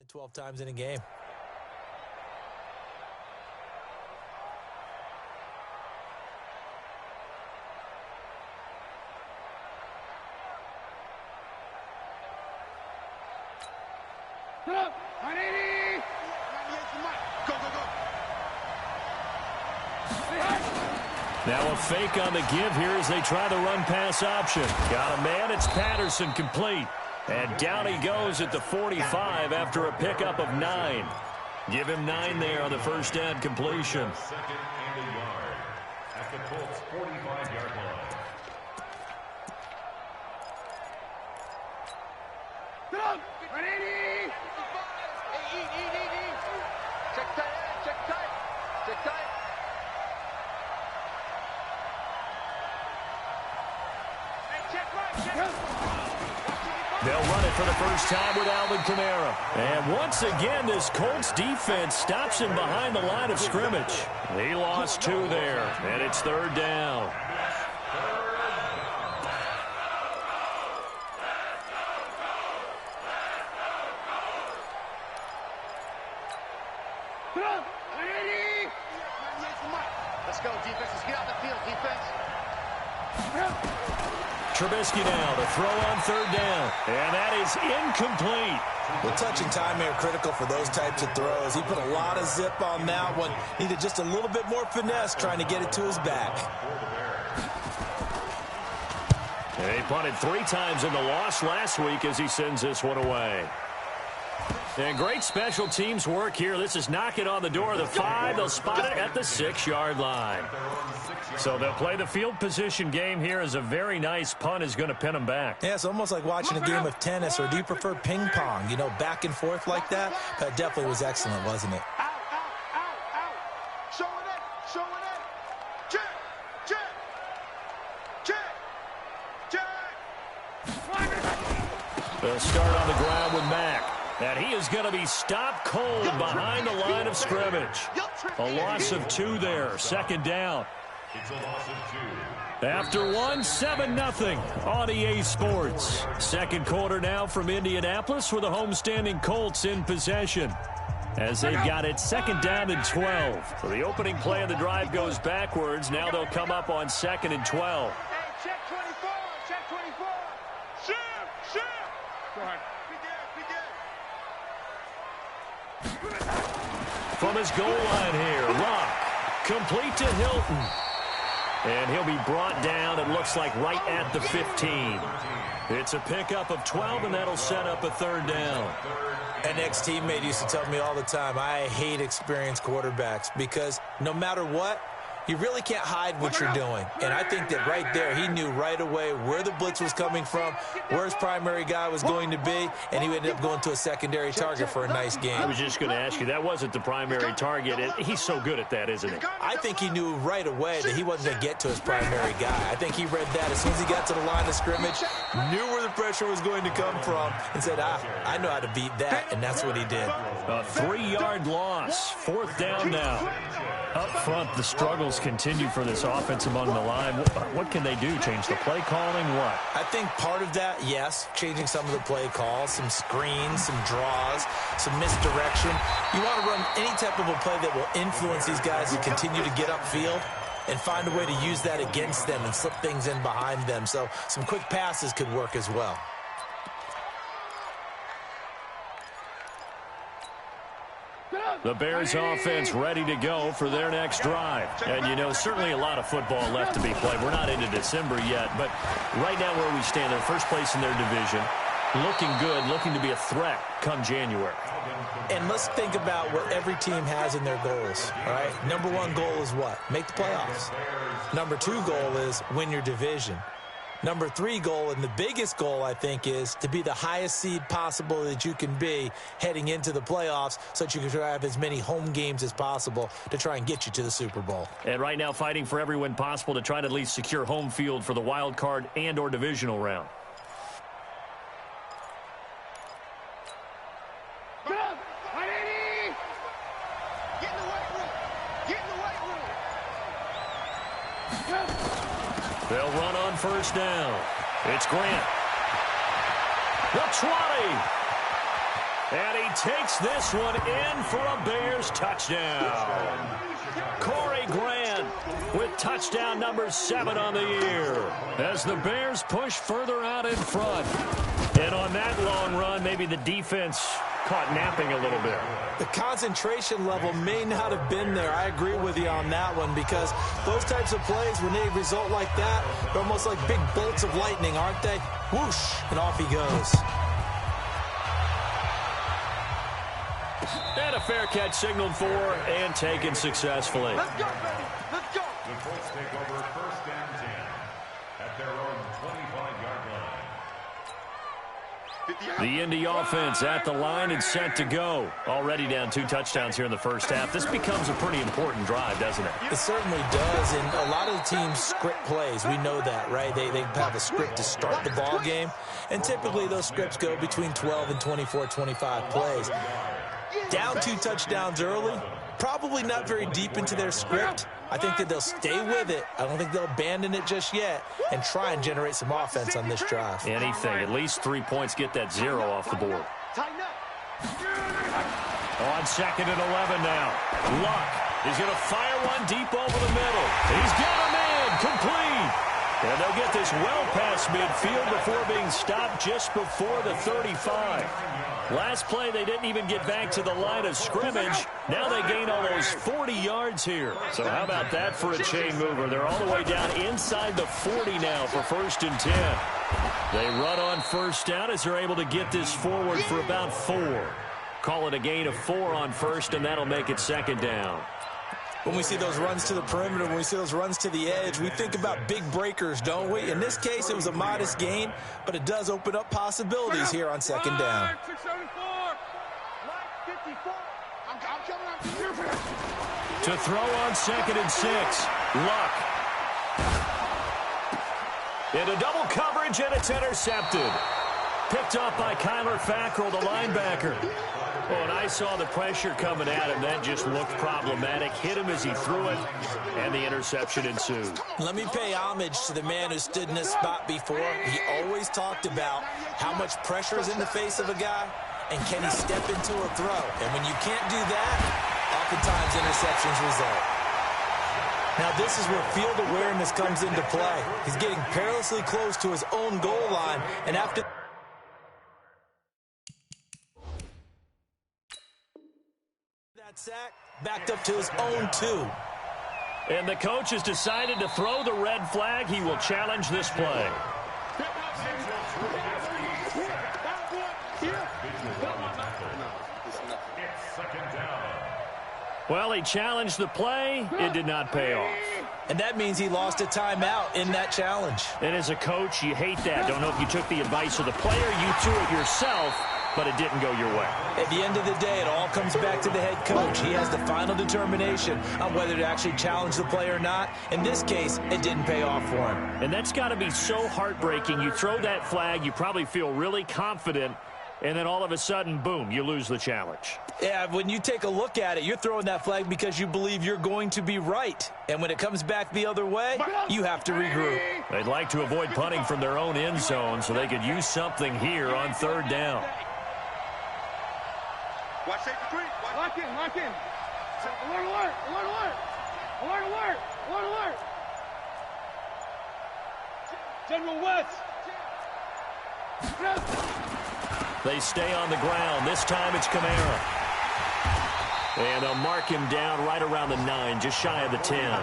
12 times in a game. Now a fake on the give here as they try the run-pass option. Got a man, it's Patterson, complete. And down he goes at the 45 after a pickup of 9. Give him 9 there on the first down completion. Second and a yard at the Colts 45-yard line. They'll run it for the first time with Alvin Kamara. And once again, this Colts defense stops him behind the line of scrimmage. He lost 2 there, and it's third down. Let's go, defense. Let's get out the field, defense. Trubisky now to throw on third down. And that is incomplete. Well, touch and time are critical for those types of throws. He put a lot of zip on that one. Needed just a little bit more finesse trying to get it to his back. And he punted 3 times in the loss last week as he sends this one away. And great special teams work here. This is knocking on the door of the 5. They'll spot it at the 6-yard line. So they'll play the field position game here as a very nice punt is going to pin them back. Yeah, it's almost like watching a game of tennis, or do you prefer ping pong? You know, back and forth like that? That definitely was excellent, wasn't it? They'll start on the ground with Mack. And he is going to be stopped cold behind the line of scrimmage. A loss of 2 there, second down. It's a loss of 2. After 1, 7-0 on EA Sports. Second quarter now from Indianapolis with the homestanding Colts in possession, as they've got it second down and 12. So the opening play of the drive goes backwards. Now they'll come up on second and 12. Hey, check 24. Check 24. Shoot. Shoot. Go ahead. From his goal line here, Rock, complete to Hilton. And he'll be brought down, it looks like, right at the 15. It's a pickup of 12, and that'll set up a third down. An ex-teammate used to tell me all the time, I hate experienced quarterbacks because no matter what, you really can't hide what you're doing. And I think that right there, he knew right away where the blitz was coming from, where his primary guy was going to be, and he ended up going to a secondary target for a nice game. I was just going to ask you, that wasn't the primary target. He's so good at that, isn't he? I think he knew right away that he wasn't going to get to his primary guy. I think he read that as soon as he got to the line of scrimmage, knew where the pressure was going to come from, and said, I know how to beat that, and that's what he did. A 3-yard loss, fourth down now. Up front, the struggles continue for this offense among the line. What can they do? Change the play calling? What? I think part of that, yes, changing some of the play calls, some screens, some draws, some misdirection. You want to run any type of a play that will influence these guys to continue to get upfield and find a way to use that against them and slip things in behind them. So some quick passes could work as well. The Bears offense ready to go for their next drive. And, you know, certainly a lot of football left to be played. We're not into December yet, but right now where we stand, they're first place in their division. Looking good, looking to be a threat come January. And let's think about what every team has in their goals, all right? Number 1 goal is what? Make the playoffs. Number 2 goal is win your division. Number 3 goal, and the biggest goal, I think, is to be the highest seed possible that you can be heading into the playoffs so that you can have as many home games as possible to try and get you to the Super Bowl. And right now fighting for every win possible to try to at least secure home field for the wild card and or divisional round. They'll run on first down. It's Grant. The 20. And he takes this one in for a Bears touchdown. Corey Grant with touchdown number 7 on the year as the Bears push further out in front. And on that long run, maybe the defense caught napping a little bit. The concentration level may not have been there. I agree with you on that one, because those types of plays, when they result like that, they're almost like big bolts of lightning, aren't they? Whoosh, and off he goes. And a fair catch signaled for and taken successfully. Let's go, baby. Let's go. The Colts take over 1st and 10 at their own 25-yard line. The Indy offense at the line and set to go. Already down 2 touchdowns here in the first half. This becomes a pretty important drive, doesn't it? It certainly does, and a lot of the teams script plays. We know that, right? They have a script to start the ball game, and typically those scripts go between 12 and 24, 25 plays. Down 2 touchdowns early, probably not very deep into their script. I think that they'll stay with it. I don't think they'll abandon it just yet and try and generate some offense on this drive. Anything, at least 3 points, get that 0 off the board. On 2nd and 11 now. Luck is going to fire one deep over the middle. He's got a man complete. And they'll get this well past midfield before being stopped just before the 35. Last play, they didn't even get back to the line of scrimmage. Now they gain almost 40 yards here. So how about that for a chain mover? They're all the way down inside the 40 now for 1st and 10. They run on 1st down as they're able to get this forward for about 4. Call it a gain of 4 on 1st, and that'll make it 2nd down. When we see those runs to the perimeter, when we see those runs to the edge, we think about big breakers, don't we? In this case, it was a modest gain, but it does open up possibilities here on 2nd down. To throw on 2nd and 6, Luck. Into double coverage, and it's intercepted. Picked up by Kyler Fackrell, the linebacker. Oh, and I saw the pressure coming at him. That just looked problematic. Hit him as he threw it, and the interception ensued. Let me pay homage to the man who stood in this spot before. He always talked about how much pressure is in the face of a guy, and can he step into a throw. And when you can't do that, oftentimes interceptions result. Now, this is where field awareness comes into play. He's getting perilously close to his own goal line, and after sack, backed up to his own 2. And the coach has decided to throw the red flag. He will challenge this play. Well, he challenged the play. It did not pay off. And that means he lost a timeout in that challenge. And as a coach, you hate that. Don't know if you took the advice of the player. You threw it yourself, but it didn't go your way. At the end of the day, it all comes back to the head coach. He has the final determination on whether to actually challenge the play or not. In this case, it didn't pay off for him. And that's got to be so heartbreaking. You throw that flag, you probably feel really confident, and then all of a sudden, boom, you lose the challenge. Yeah, when you take a look at it, you're throwing that flag because you believe you're going to be right. And when it comes back the other way, you have to regroup. They'd like to avoid punting from their own end zone so they could use something here on 3rd down. Watch safety three. Lock in, lock in. Alert, alert, alert, alert. Alert, alert, alert, alert. General West. They stay on the ground. This time it's Kamara. And they'll mark him down right around the 9, just shy of the 10.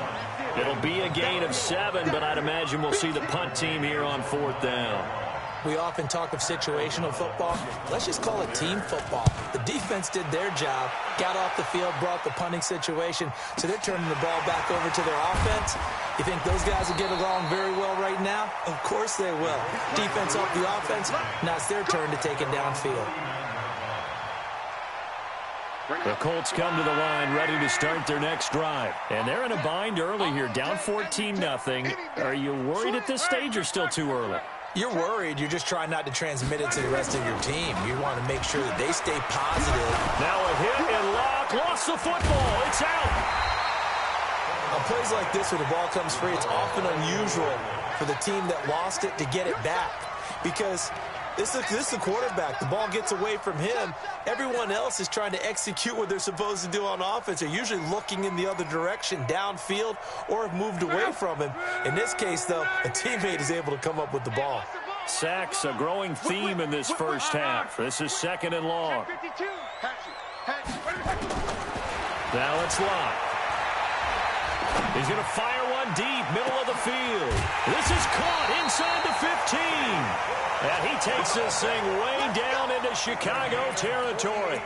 It'll be a gain of 7, but I'd imagine we'll see the punt team here on 4th down. We often talk of situational football. Let's just call it team football. The defense did their job, got off the field, brought the punting situation, so they're turning the ball back over to their offense. You think those guys will get along very well right now? Of course they will. Defense off the offense, now it's their turn to take it downfield. The Colts come to the line ready to start their next drive. And they're in a bind early here, down 14-0. Are you worried at this stage or still too early? You're worried. You're just trying not to transmit it to the rest of your team. You want to make sure that they stay positive. Now a hit and Lock lost the football. It's out. On plays like this where the ball comes free, it's often unusual for the team that lost it to get it back. Because This is the quarterback. The ball gets away from him. Everyone else is trying to execute what they're supposed to do on offense. They're usually looking in the other direction, downfield, or have moved away from him. In this case, though, a teammate is able to come up with the ball. Sacks, a growing theme in this first half. This is 2nd and long. Now it's locked. He's going to fire one deep, middle of the field. This is caught inside the 15. And he takes this thing way down into Chicago territory.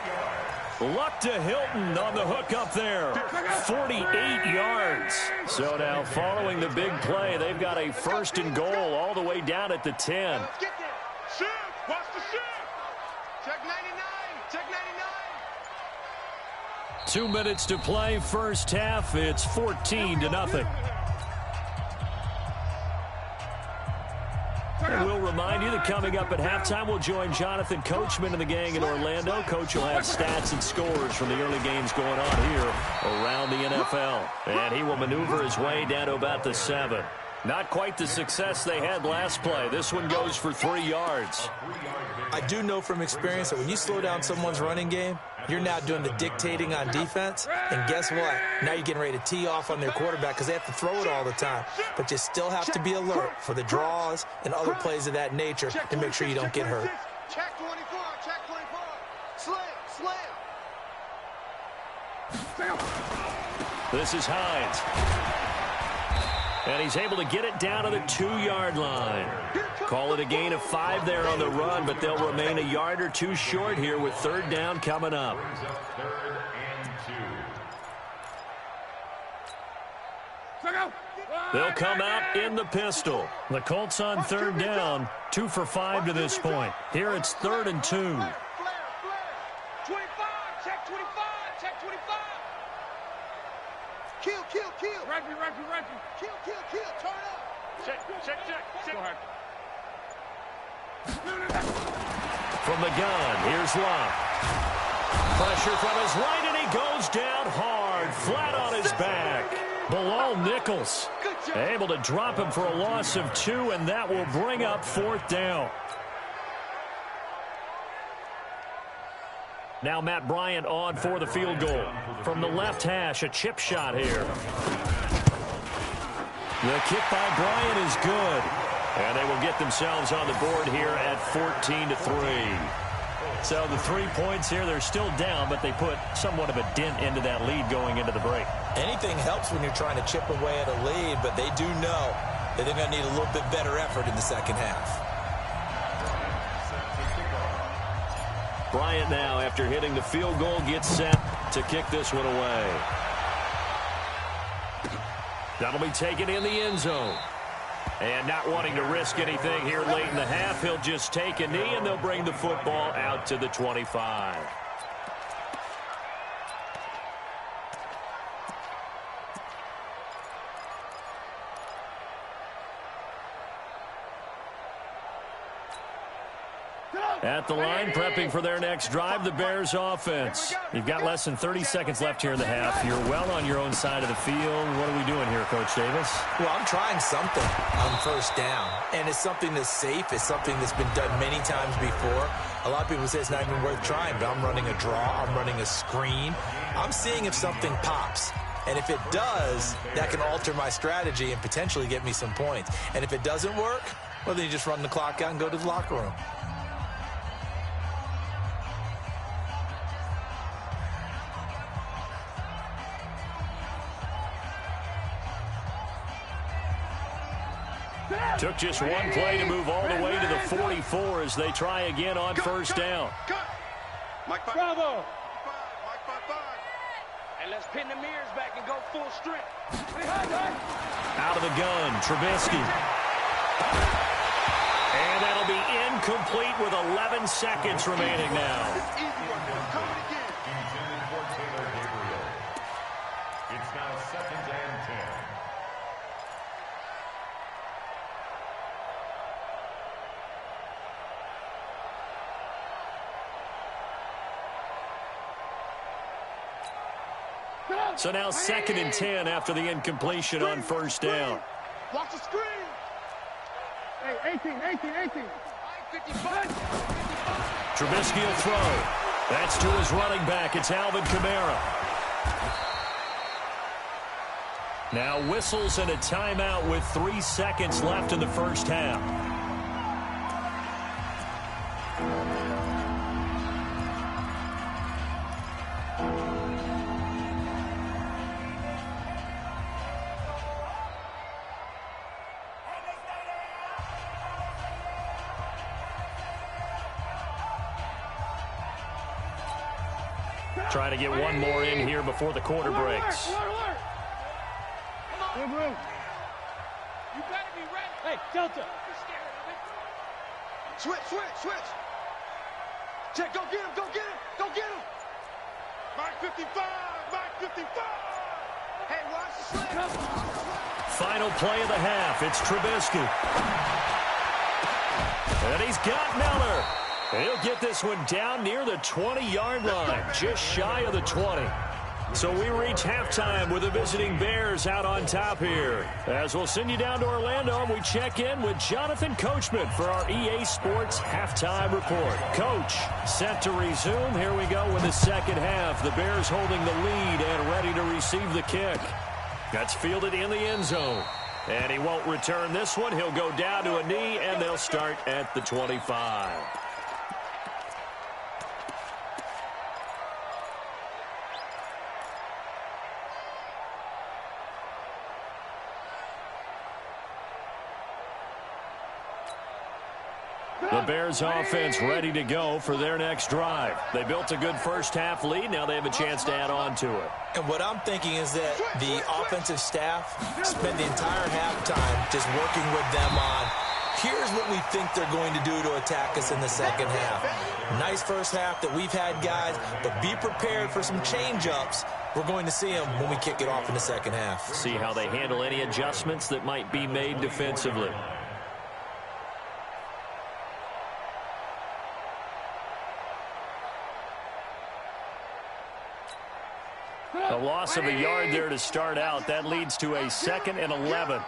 Luck to Hilton on the hook up there. 48 yards. So now following the big play, they've got a 1st and goal all the way down at the 10. Let's get there. Shoot. Watch the shoot. Check 99. Check 99. 2 minutes to play, first half. It's 14-0. And we'll remind you that coming up at halftime, we'll join Jonathan Coachman and the gang in Orlando. Coach will have stats and scores from the early games going on here around the NFL. And he will maneuver his way down to about the 7. Not quite the success they had last play. This one goes for 3 yards. I do know from experience that when you slow down someone's running game, you're now doing the dictating on defense. And guess what? Now you're getting ready to tee off on their quarterback because they have to throw it all the time. But you still have to be alert for the draws and other plays of that nature to make sure you don't get hurt. Check 24. Check 24. Slam. This is Hines. And he's able to get it down to the 2-yard line. Call it a gain of 5 there on the run, but they'll remain a yard or 2 short here with 3rd down coming up. They'll come out in the pistol. The Colts on 3rd down, 2 for 5 to this point. Here it's 3rd and 2. 25. Check 25. Check 25. Kill. Reggie. Kill. Turn up. Check. Go ahead. From the gun, here's Locke. Pressure from his right, and he goes down hard, flat on his back. Bilal Nichols able to drop him for a loss of 2, and that will bring up 4th down. Now Matt Bryant on for the field goal. From the left hash, a chip shot here. The kick by Bryant is good. And they will get themselves on the board here at 14-3. So the 3 points here, they're still down, but they put somewhat of a dent into that lead going into the break. Anything helps when you're trying to chip away at a lead, but they do know that they're going to need a little bit better effort in the second half. Bryant now, after hitting the field goal, gets set to kick this one away. That'll be taken in the end zone. And not wanting to risk anything here late in the half, he'll just take a knee, and they'll bring the football out to the 25. At the line, prepping for their next drive, the Bears offense. You've got less than 30 seconds left here in the half. You're well on your own side of the field. What are we doing here, Coach Davis? Well, I'm trying something on 1st down, and it's something that's safe. It's something that's been done many times before. A lot of people say it's not even worth trying, but I'm running a draw. I'm running a screen. I'm seeing if something pops. And if it does, that can alter my strategy and potentially get me some points. And if it doesn't work, well, then you just run the clock out and go to the locker room. Took just one play to move all the way to the 44 as they try again on 1st down. Bravo. And let's pin the mirrors back and go full strength. Out of the gun, Trubisky. And that'll be incomplete with 11 seconds remaining now. It's now 2nd and 10. So now 2nd and 10 after the incompletion on 1st down. Watch the screen. Hey, 18. Trubisky will throw. That's to his running back. It's Alvin Kamara. Now whistles and a timeout with 3 seconds left in the first half. Trying to get one more in here before the quarter breaks. You better be ready. Hey, Delta. Switch. Check, go get him. Go get him. Mark 55. Hey, watch the slip. Final play of the half. It's Trubisky. And he's got Miller. He'll get this one down near the 20-yard line, just shy of the 20. So we reach halftime with the visiting Bears out on top here. As we'll send you down to Orlando, we check in with Jonathan Coachman for our EA Sports Halftime Report. Coach, set to resume. Here we go with the second half. The Bears holding the lead and ready to receive the kick. That's fielded in the end zone. And he won't return this one. He'll go down to a knee, and they'll start at the 25. The Bears offense ready to go for their next drive. They built a good first half lead. Now they have a chance to add on to it. And what I'm thinking is that the offensive staff spent the entire halftime just working with them on, here's what we think they're going to do to attack us in the second half. Nice first half that we've had, guys, but be prepared for some change-ups. We're going to see them when we kick it off in the second half. See how they handle any adjustments that might be made defensively. A loss of a yard there to start out. That leads to a 2nd and 11.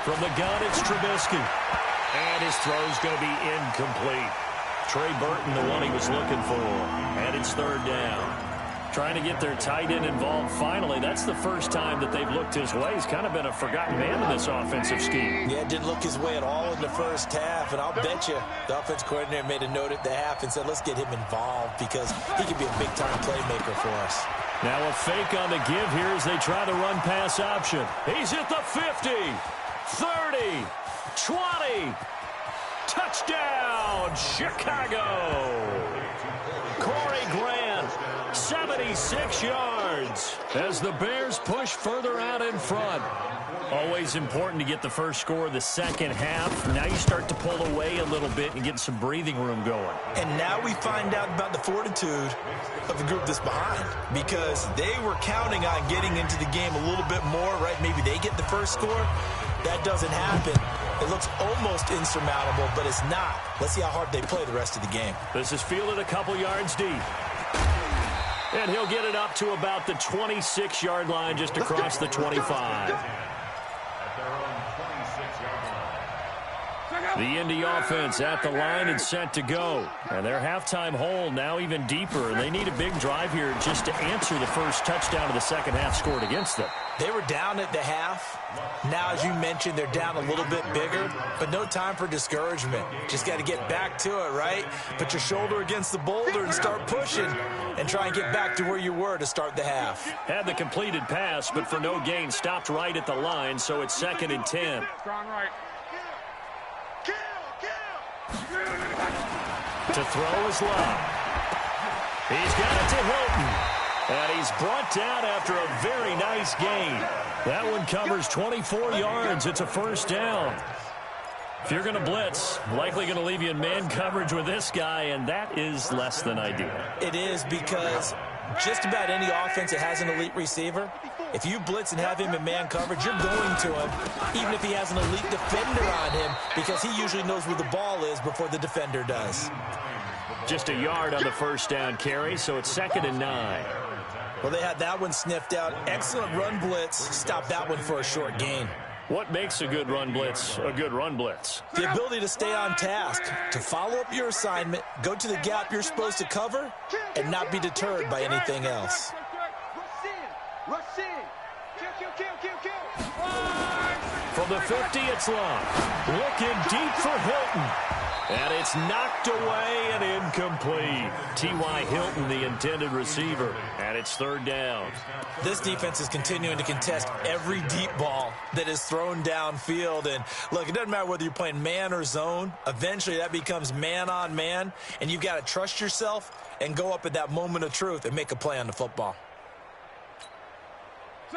From the gun, it's Trubisky. And his throw's going to be incomplete. Trey Burton, the one he was looking for. And it's 3rd down. Trying to get their tight end involved finally. That's the first time that they've looked his way. He's kind of been a forgotten man in this offensive scheme. Yeah, didn't look his way at all in the first half. And I'll bet you the offense coordinator made a note at the half and said, let's get him involved because he could be a big-time playmaker for us. Now a fake on the give here as they try the run-pass option. He's at the 50, 30, 20. Touchdown, Chicago. Corey Grant, 76 yards as the Bears push further out in front. Always important to get the first score of the second half. Now you start to pull away a little bit and get some breathing room going. And now we find out about the fortitude of the group that's behind because they were counting on getting into the game a little bit more, right? Maybe they get the first score. That doesn't happen. It looks almost insurmountable, but it's not. Let's see how hard they play the rest of the game. This is fielded a couple yards deep. And he'll get it up to about the 26-yard line just across the 25. The Indy offense at the line and set to go. And their halftime hole now even deeper. And they need a big drive here just to answer the first touchdown of the second half scored against them. They were down at the half. Now, as you mentioned, they're down a little bit bigger, but no time for discouragement. Just got to get back to it, right? Put your shoulder against the boulder and start pushing and try and get back to where you were to start the half. Had the completed pass, but for no gain, stopped right at the line, so it's 2nd and 10. To throw is Love. He's got it to Hilton. And he's brought down after a very nice gain. That one covers 24 yards. It's a first down. If you're going to blitz, likely going to leave you in man coverage with this guy, and that is less than ideal. It is because just about any offense that has an elite receiver, if you blitz and have him in man coverage, you're going to him, even if he has an elite defender on him, because he usually knows where the ball is before the defender does. Just a yard on the first down carry, so it's 2nd and 9. Well, they had that one sniffed out. Excellent run blitz. Stop that one for a short gain. What makes a good run blitz a good run blitz? The ability to stay on task, to follow up your assignment, go to the gap you're supposed to cover, and not be deterred by anything else. Rush in. Kill. From the 50, it's long. Looking deep for Hilton. And it's knocked away and incomplete. T.Y. Hilton, the intended receiver. And it's third down. This defense is continuing to contest every deep ball that is thrown downfield. And look, it doesn't matter whether you're playing man or zone. Eventually that becomes man on man. And you've got to trust yourself and go up at that moment of truth and make a play on the football.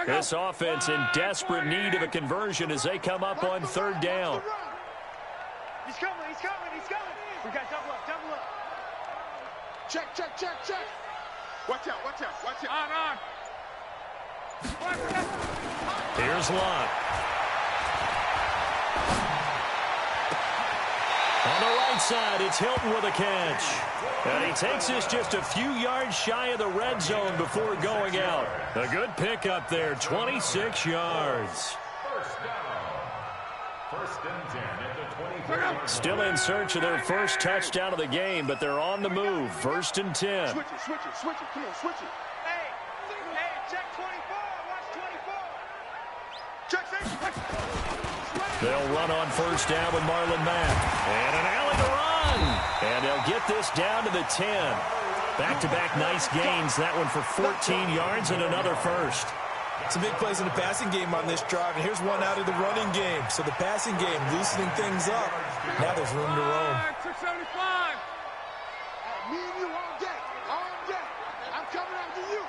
This offense in desperate need of a conversion as they come up on third down. He's coming. We got double up. Check. Watch out. On. Here's Lott. On the right side, it's Hilton with a catch. And he takes this just a few yards shy of the red zone before going out. A good pickup there, 26 yards. First and 10 at the 23. Still in search of their first touchdown of the game, but they're on the move. First and 10. Switch it. Come on, switch it. Hey, check 24. Watch 24. Check. They'll run on first down with Marlon Mack. And an alley to run. And they'll get this down to the 10. Back-to-back nice gains. That one for 14 yards and another first. Some big plays in the passing game on this drive, and here's one out of the running game. So the passing game loosening things up. Now there's room to roam. 675. Me and you all day. I'm coming after you.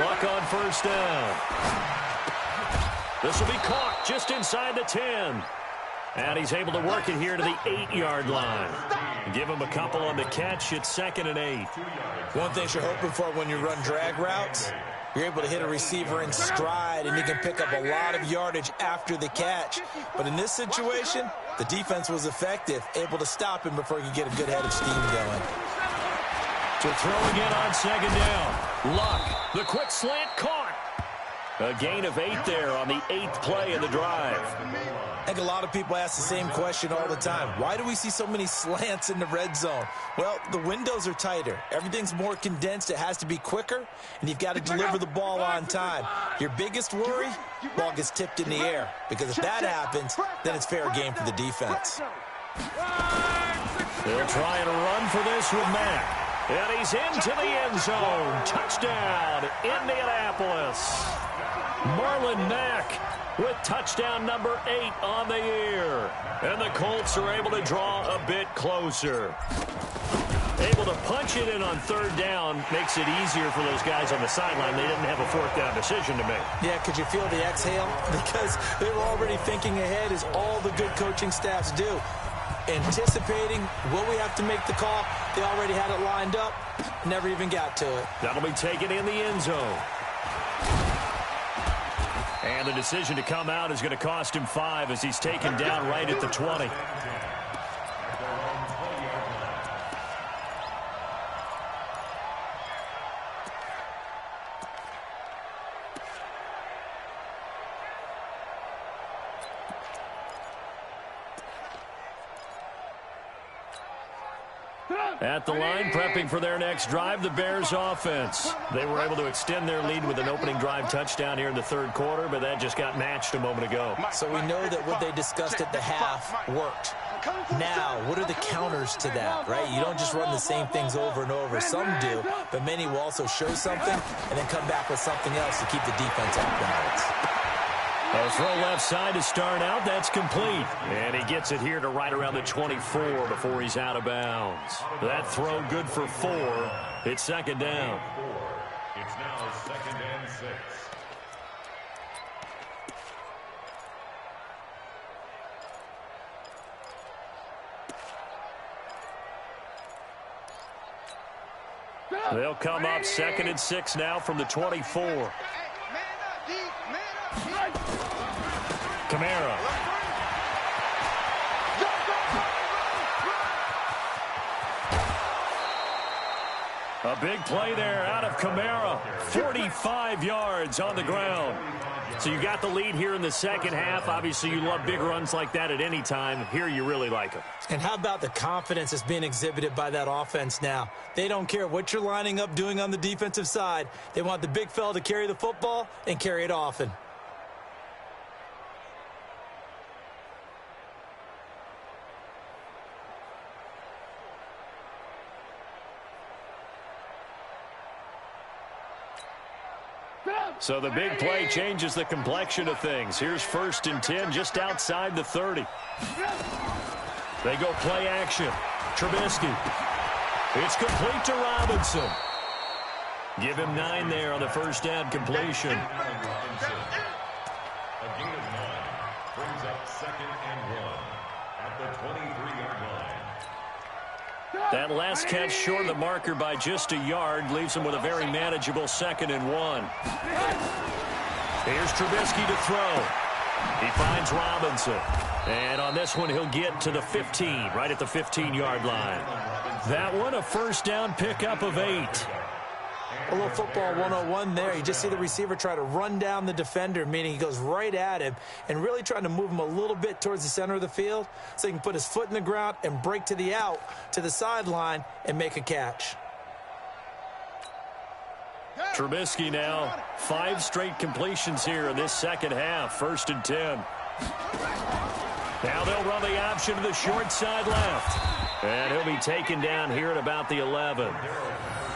Luck on first down. This will be caught just inside the 10. And he's able to work it here to the 8-yard line. Give him a couple on the catch. It's 2nd and 8. One thing you're hoping for when you run drag routes, you're able to hit a receiver in stride, and you can pick up a lot of yardage after the catch. But in this situation, the defense was effective, able to stop him before he could get a good head of steam going. To throw again on 2nd down. Luck, the quick slant caught. A gain of 8 there on the 8th play of the drive. I think a lot of people ask the same question all the time. Why do we see so many slants in the red zone? Well, the windows are tighter. Everything's more condensed. It has to be quicker, and you've got to deliver the ball on time. Your biggest worry, ball gets tipped in the air, because if that happens, then it's fair game for the defense. They'll try and run for this with Mack. And he's into the end zone. Touchdown, Indianapolis. Marlon Mack with touchdown number 8 on the year. And the Colts are able to draw a bit closer. Able to punch it in on third down makes it easier for those guys on the sideline. They didn't have a fourth down decision to make. Yeah, could you feel the exhale? Because they were already thinking ahead, as all the good coaching staffs do. Anticipating, will we have to make the call? They already had it lined up, never even got to it. That'll be taken in the end zone. And the decision to come out is going to cost him 5 as he's taken down right at the 20. At the line, prepping for their next drive, the Bears offense. They were able to extend their lead with an opening drive touchdown here in the third quarter, but that just got matched a moment ago. So we know that what they discussed at the half worked. Now, what are the counters to that, right? You don't just run the same things over and over. Some do, but many will also show something and then come back with something else to keep the defense off balance. A throw left side to start out. That's complete. And he gets it here to right around the 24 before he's out of bounds. That throw good for 4. It's second down. It's now 2nd and 6. They'll come up 2nd and 6 now from the 24. Kamara. A big play there out of Kamara. 45 yards on the ground. So you got the lead here in the second half. Obviously, you love big runs like that at any time. Here, you really like them. And how about the confidence that's being exhibited by that offense now? They don't care what you're lining up doing on the defensive side. They want the big fella to carry the football and carry it often. So the big play changes the complexion of things. Here's 1st and 10 just outside the 30. They go play action. Trubisky. It's complete to Robinson. Give him 9 there on the first down completion. A gain of 9 brings up 2nd and 1 at the 23-yard line. That last catch short of the marker by just a yard leaves him with a very manageable 2nd and 1. Here's Trubisky to throw. He finds Robinson. And on this one, he'll get to the 15, right at the 15-yard line. That one, a first down pickup of 8. A little football 101 there. You just see the receiver try to run down the defender, meaning he goes right at him and really trying to move him a little bit towards the center of the field so he can put his foot in the ground and break to the out, to the sideline, and make a catch. Trubisky now, 5 straight completions here in this second half. 1st and 10. Now they'll run the option to the short side left. And he'll be taken down here at about the 11.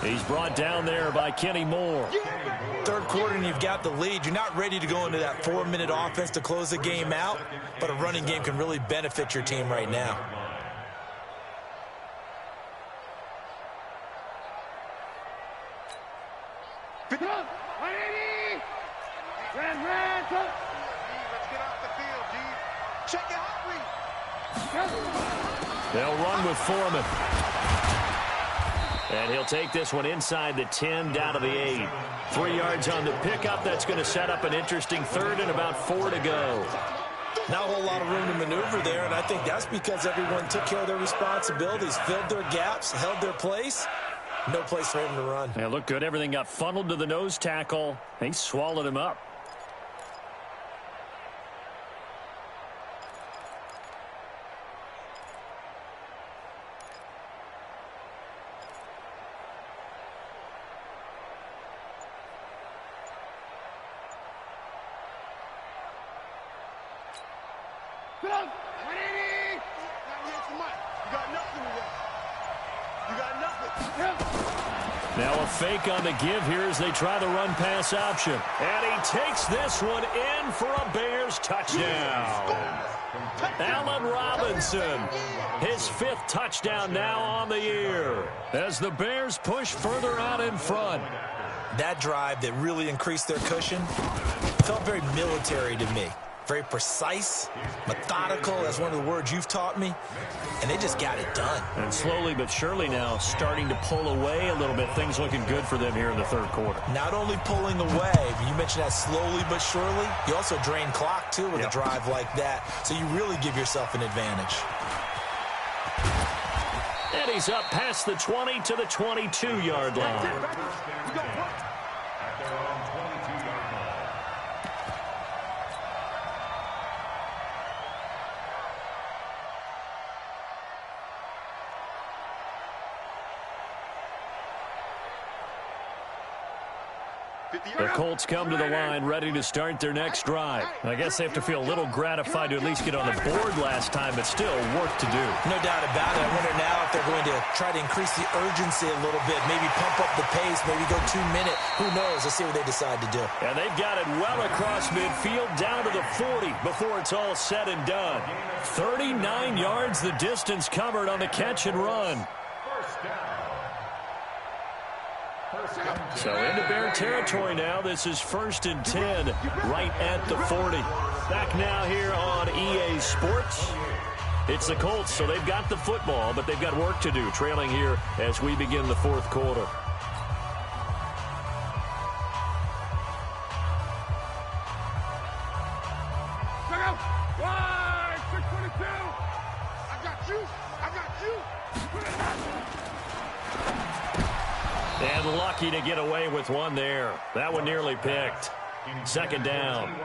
He's brought down there by Kenny Moore. Third quarter and you've got the lead. You're not ready to go into that 4-minute offense to close the game out, but a running game can really benefit your team right now. Let's get off the field, D. Check it out, They'll run with Foreman. And he'll take this one inside the 10, down to the 8. 3 yards on the pickup. That's going to set up an interesting 3rd and about 4 to go. Not a whole lot of room to maneuver there, and I think that's because everyone took care of their responsibilities, filled their gaps, held their place. No place for him to run. Yeah, looked good. Everything got funneled to the nose tackle. He swallowed him up. Now a fake on the give here as they try the run-pass option. And he takes this one in for a Bears touchdown. Allen Robinson, his 5th touchdown now on the year as the Bears push further out in front. That drive that really increased their cushion felt very military to me. Very precise, methodical, that's one of the words you've taught me, and they just got it done. And slowly but surely now starting to pull away a little bit. Things looking good for them here in the 3rd quarter. Not only pulling away, you mentioned that slowly but surely, you also drain clock too with a drive like that, so you really give yourself an advantage. And he's up past the 20 to the 22-yard line. The Colts come to the line ready to start their next drive. I guess they have to feel a little gratified to at least get on the board last time, but still work to do. No doubt about it. I wonder now if they're going to try to increase the urgency a little bit, maybe pump up the pace, maybe go 2-minute. Who knows? Let's see what they decide to do. And they've got it well across midfield down to the 40 before it's all said and done. 39 yards the distance covered on the catch and run. So into Bear territory now. This is 1st and 10 right at the 40. Back now here on EA Sports. It's the Colts, so they've got the football, but they've got work to do, trailing here as we begin the 4th quarter. Check out. Wide, 622. I got you. And lucky to get away with one there. That one nearly picked. Second down.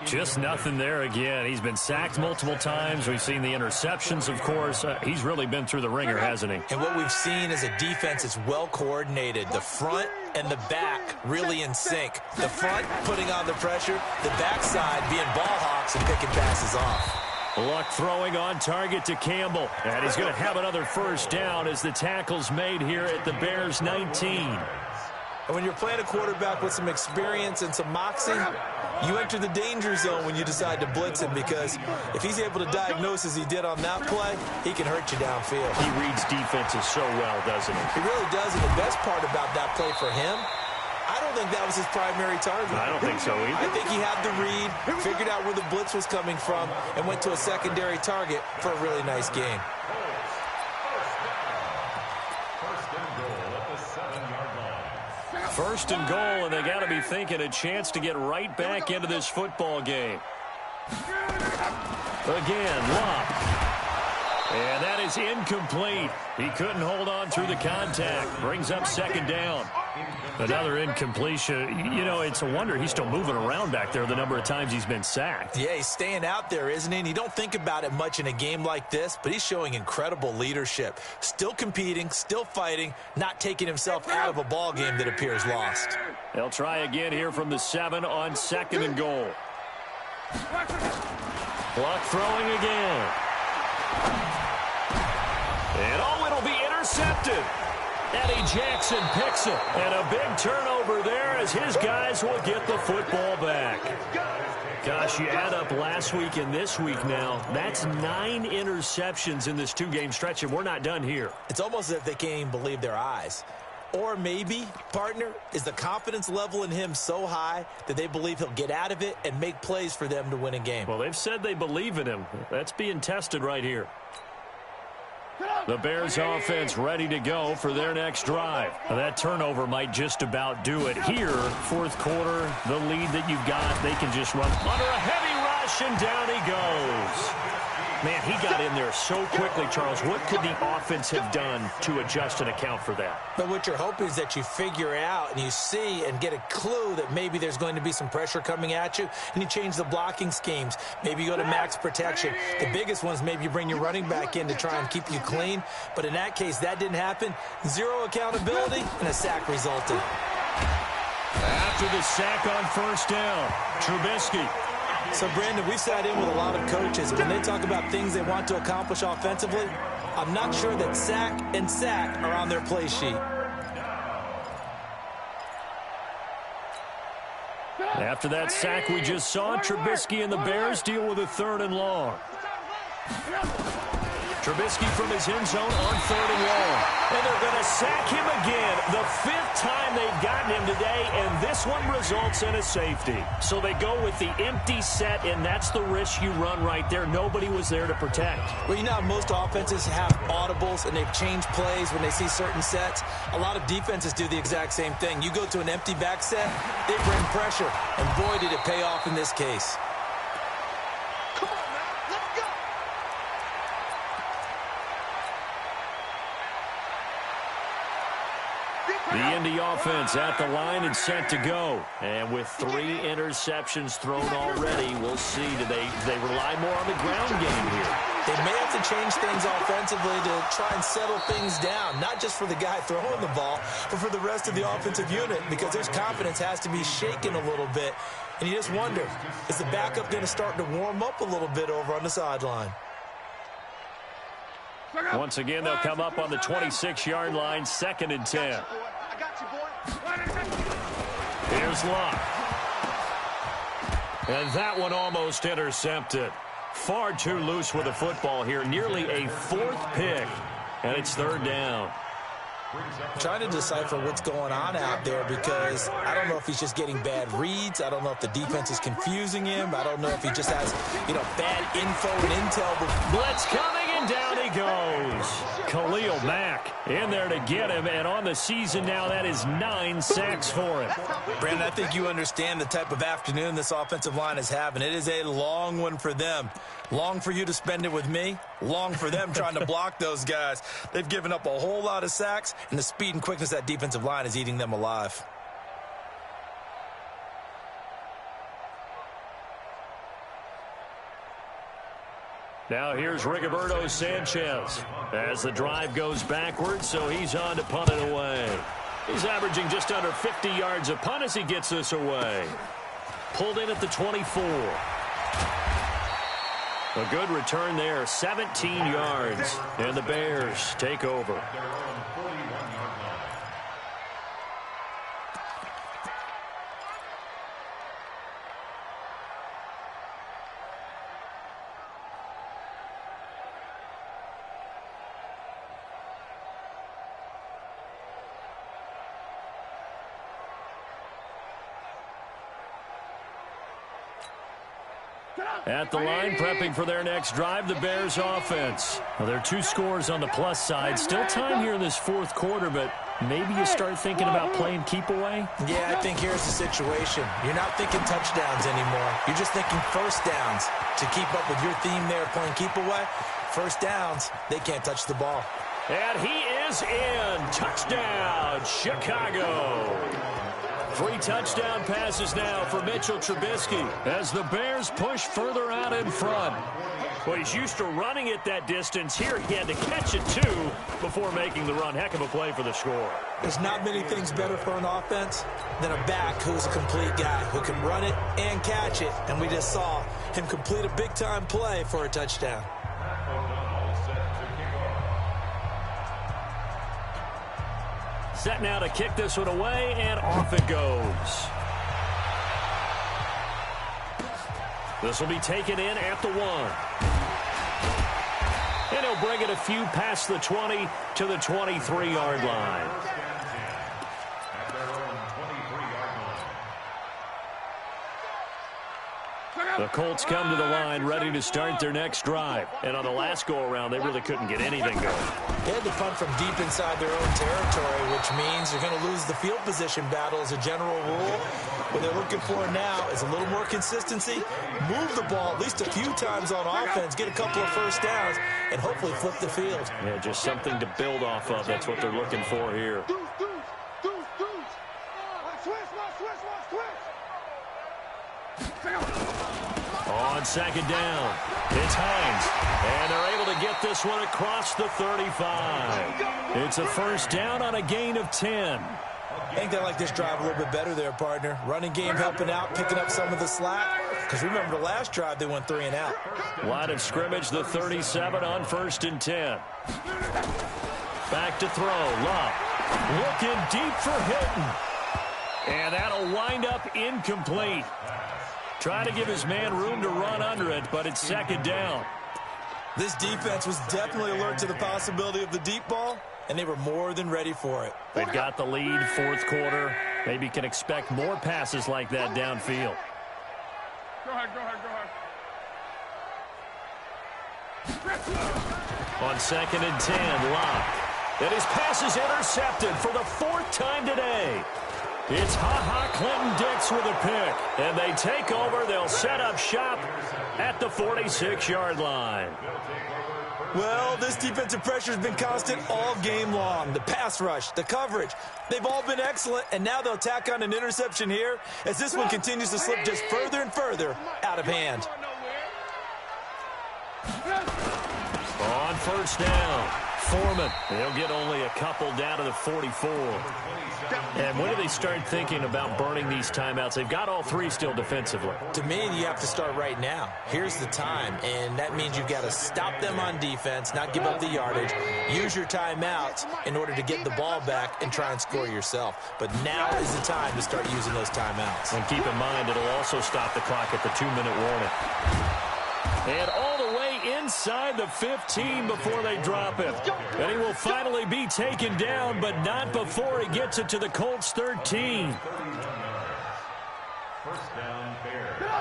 Just nothing there again. He's been sacked multiple times. We've seen the interceptions, of course. He's really been through the ringer, hasn't he? And what we've seen is a defense that's well coordinated. The front and the back really in sync. The front putting on the pressure, the backside being ball hawks and picking passes off. Luck throwing on target to Campbell. And he's going to have another first down as the tackle's made here at the Bears' 19. And when you're playing a quarterback with some experience and some moxie, you enter the danger zone when you decide to blitz him, because if he's able to diagnose as he did on that play, he can hurt you downfield. He reads defenses so well, doesn't he? He really does, and the best part about that play for him, I don't think that was his primary target. I don't think so either. I think he had the read, figured out where the blitz was coming from, and went to a secondary target for a really nice game. First and goal, and they got to be thinking a chance to get right back into this football game. Again, Luck. And that is incomplete. He couldn't hold on through the contact. Brings up second down. Another incompletion. You know, it's a wonder he's still moving around back there the number of times he's been sacked. Yeah, he's staying out there, isn't he? And you don't think about it much in a game like this, but he's showing incredible leadership. Still competing, still fighting, not taking himself out of a ball game that appears lost. They'll try again here from the 7 on second and goal. Luck throwing again. And it'll be intercepted. Eddie Jackson picks it. And a big turnover there as his guys will get the football back. Gosh, you add up last week and this week now. That's 9 interceptions in this 2-game stretch, and we're not done here. It's almost as if they can't even believe their eyes. Or maybe, partner, is the confidence level in him so high that they believe he'll get out of it and make plays for them to win a game. Well, they've said they believe in him. That's being tested right here. The Bears offense ready to go for their next drive. Now, that turnover might just about do it here. Fourth quarter, the lead that you've got, they can just run under a heavy rush, and down he goes. Man, he got in there so quickly, Charles. What could the offense have done to adjust and account for that? But what you're hoping is that you figure out and you see and get a clue that maybe there's going to be some pressure coming at you, and you change the blocking schemes. Maybe you go to max protection. The biggest ones, maybe you bring your running back in to try and keep you clean. But in that case, that didn't happen. Zero accountability, and a sack resulted. After the sack on first down, Trubisky. So, Brandon, we sat in with a lot of coaches, and when they talk about things they want to accomplish offensively, I'm not sure that sack and sack are on their play sheet. After that sack we just saw, Trubisky and the Bears deal with a 3rd and long. Trubisky from his end zone on 3rd and long. And they're going to sack him again. The 5th time they've gotten him today, and this one results in a safety. So they go with the empty set, and that's the risk you run right there. Nobody was there to protect. Well, you know, most offenses have audibles, and they've changed plays when they see certain sets. A lot of defenses do the exact same thing. You go to an empty back set, they bring pressure, and boy, did it pay off in this case. The Indy offense at the line and set to go. And with 3 interceptions thrown already, we'll see. Do they rely more on the ground game here? They may have to change things offensively to try and settle things down, not just for the guy throwing the ball, but for the rest of the offensive unit, because his confidence has to be shaken a little bit. And you just wonder, is the backup going to start to warm up a little bit over on the sideline? Once again, they'll come up on the 26-yard line, 2nd and 10. Here's Luck. And that one almost intercepted. Far too loose with the football here. Nearly a 4th pick. And it's 3rd down. I'm trying to decipher what's going on out there, because I don't know if he's just getting bad reads. I don't know if the defense is confusing him. I don't know if he just has, bad info and intel. Blitz coming, and down he goes. Khalil Mack in there to get him, and on the season now, that is 9 sacks for him. Brandon, I think you understand the type of afternoon this offensive line is having. It is a long one for them. Long for you to spend it with me. Long for them trying to block those guys. They've given up a whole lot of sacks, and the speed and quickness of that defensive line is eating them alive. Now here's Rigoberto Sanchez as the drive goes backwards, so he's on to punt it away. He's averaging just under 50 yards a punt as he gets this away. Pulled in at the 24. A good return there, 17 yards, and the Bears take over. At the line, prepping for their next drive, the Bears offense. Well, there are 2 scores on the plus side. Still time here in this fourth quarter, but maybe you start thinking about playing keep away? Yeah, I think here's the situation. You're not thinking touchdowns anymore. You're just thinking first downs. To keep up with your theme there, playing keep away, first downs, they can't touch the ball. And he is in. Touchdown, Chicago. 3 touchdown passes now for Mitchell Trubisky as the Bears push further out in front. Well, he's used to running it that distance. Here he had to catch it, too, before making the run. Heck of a play for the score. There's not many things better for an offense than a back who's a complete guy who can run it and catch it. And we just saw him complete a big-time play for a touchdown. Set now to kick this one away, and off it goes. This will be taken in at the 1. And he'll bring it a few past the 20 to the 23-yard line. The Colts come to the line ready to start their next drive. And on the last go-around, they really couldn't get anything going. They had to punt from deep inside their own territory, which means they're going to lose the field position battle as a general rule. What they're looking for now is a little more consistency, move the ball at least a few times on offense, get a couple of first downs, and hopefully flip the field. Yeah, just something to build off of. That's what they're looking for here. On second down, it's Hines, and they're able to get this one across the 35. It's a first down on a gain of 10. I think they like this drive a little bit better there, partner. Running game helping out, picking up some of the slack. Because remember, the last drive, they went 3 and out. Line of scrimmage, the 37 on 1st and 10. Back to throw, Love. Looking deep for Hilton. And that'll wind up incomplete. Trying to give his man room to run under it, but it's second down. This defense was definitely alert to the possibility of the deep ball, and they were more than ready for it. They've got the lead, fourth quarter. Maybe can expect more passes like that downfield. Go ahead, go ahead, go ahead. On 2nd and 10, Locke. And his pass is intercepted for the 4th time today. It's Ha-Ha Clinton-Dix with a pick. And they take over. They'll set up shop at the 46-yard line. Well, this defensive pressure has been constant all game long. The pass rush, the coverage, they've all been excellent. And now they'll tack on an interception here as this one continues to slip just further and further out of hand. On first down, Foreman. They'll get only a couple down to the 44. And when do they start thinking about burning these timeouts? They've got all 3 still defensively. To me, you have to start right now. Here's the time, and that means you've got to stop them on defense, not give up the yardage, use your timeouts in order to get the ball back and try and score yourself. But now is the time to start using those timeouts. And keep in mind, it'll also stop the clock at the 2-minute warning. And all the way inside the 15 before they drop him. And he will finally be taken down, but not before he gets it to the Colts 13.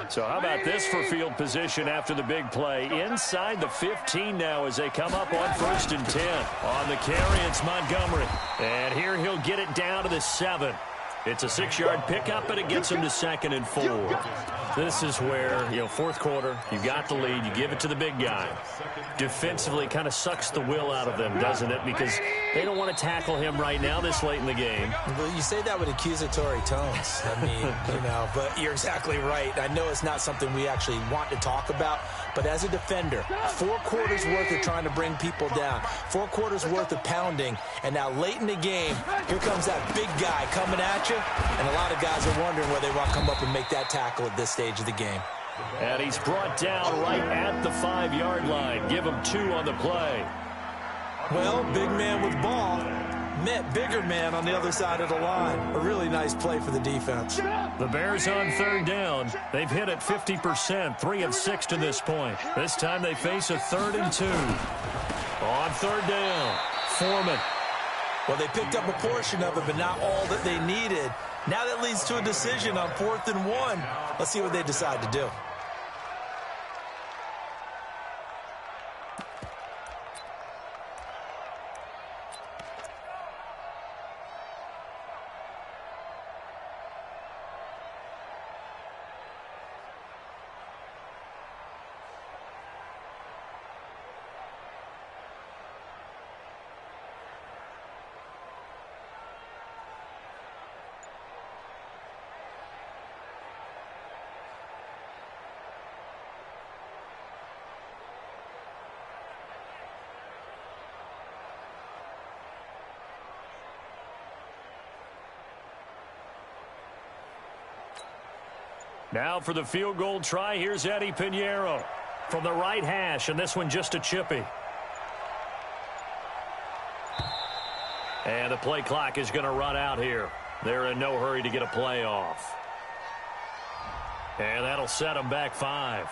So how about this for field position after the big play? Inside the 15 now as they come up on 1st and 10. On the carry, it's Montgomery. And here he'll get it down to the 7. It's a 6-yard pickup, and it gets him to 2nd and 4. This is where, fourth quarter, you got the lead, you give it to the big guy. Defensively, kind of sucks the will out of them, doesn't it? Because they don't want to tackle him right now this late in the game. Well, you say that with accusatory tones. I mean, but you're exactly right. I know it's not something we actually want to talk about, but as a defender, 4 quarters worth of trying to bring people down, 4 quarters worth of pounding, and now late in the game, here comes that big guy coming at you, and a lot of guys are wondering whether they want to come up and make that tackle at this stage of the game. And he's brought down right at the 5-yard line. Give him 2 on the play. Well, big man with ball met bigger man on the other side of the line. A really nice play for the defense. The Bears on 3rd down. They've hit it 50%, 3 of 6 to this point. This time they face a 3rd and 2. On 3rd down, Foreman. Well, they picked up a portion of it, but not all that they needed. Now that leads to a decision on 4th and 1. Let's see what they decide to do. Now for the field goal try, here's Eddie Pinheiro from the right hash, and this one just a chippy. And the play clock is going to run out here. They're in no hurry to get a play off. And that'll set them back 5.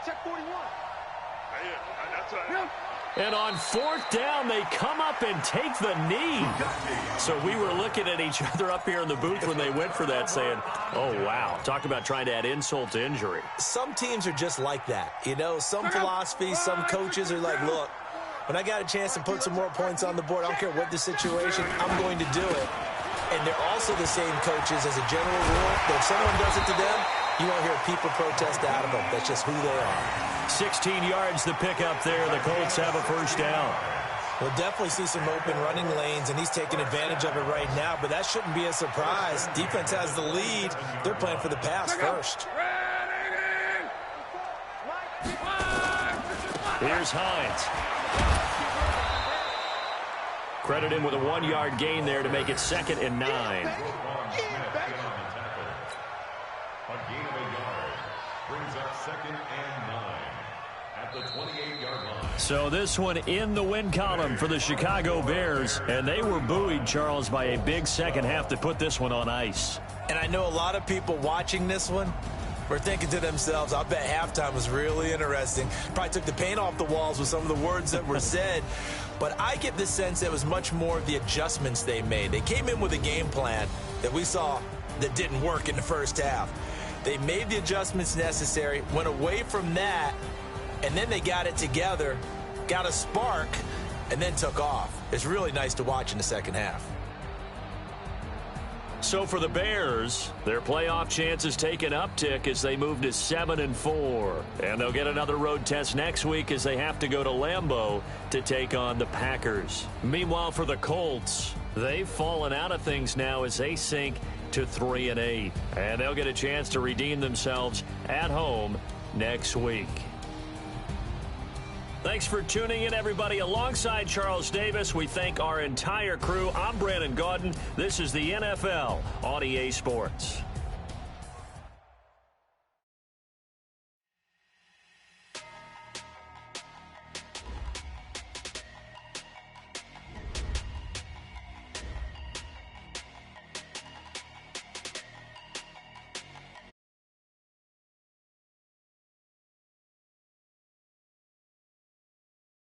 Check 41. And on 4th down, they come up and take the knee. So we were looking at each other up here in the booth when they went for that saying, oh, wow. Talk about trying to add insult to injury. Some teams are just like that. Some philosophies, some coaches are like, look, when I got a chance to put some more points on the board, I don't care what the situation, I'm going to do it. And they're also the same coaches as a general rule. But if someone does it to them, you won't hear people protest out of them. That's just who they are. 16 yards the pickup there. The Colts have a 1st down. We'll definitely see some open running lanes, and he's taking advantage of it right now, but that shouldn't be a surprise. Defense has the lead. They're playing for the pass first. Here's Hines. Credit him with a 1-yard gain there to make it 2nd and 9. A gain of a yard brings up 2nd and 9 at the 28-yard line. So this one in the win column for the Chicago Bears, and they were buoyed, Charles, by a big second half to put this one on ice. And I know a lot of people watching this one were thinking to themselves, I bet halftime was really interesting. Probably took the paint off the walls with some of the words that were said. But I get the sense it was much more of the adjustments they made. They came in with a game plan that we saw that didn't work in the first half. They made the adjustments necessary, went away from that, and then they got it together, got a spark, and then took off. It's really nice to watch in the second half. So for the Bears, their playoff chances take an uptick as they move to 7-4. And they'll get another road test next week as they have to go to Lambeau to take on the Packers. Meanwhile, for the Colts, they've fallen out of things now as they sink to 3-8. And they'll get a chance to redeem themselves at home next week. Thanks for tuning in, everybody. Alongside Charles Davis, we thank our entire crew. I'm Brandon Gaudin. This is the NFL on EA Sports.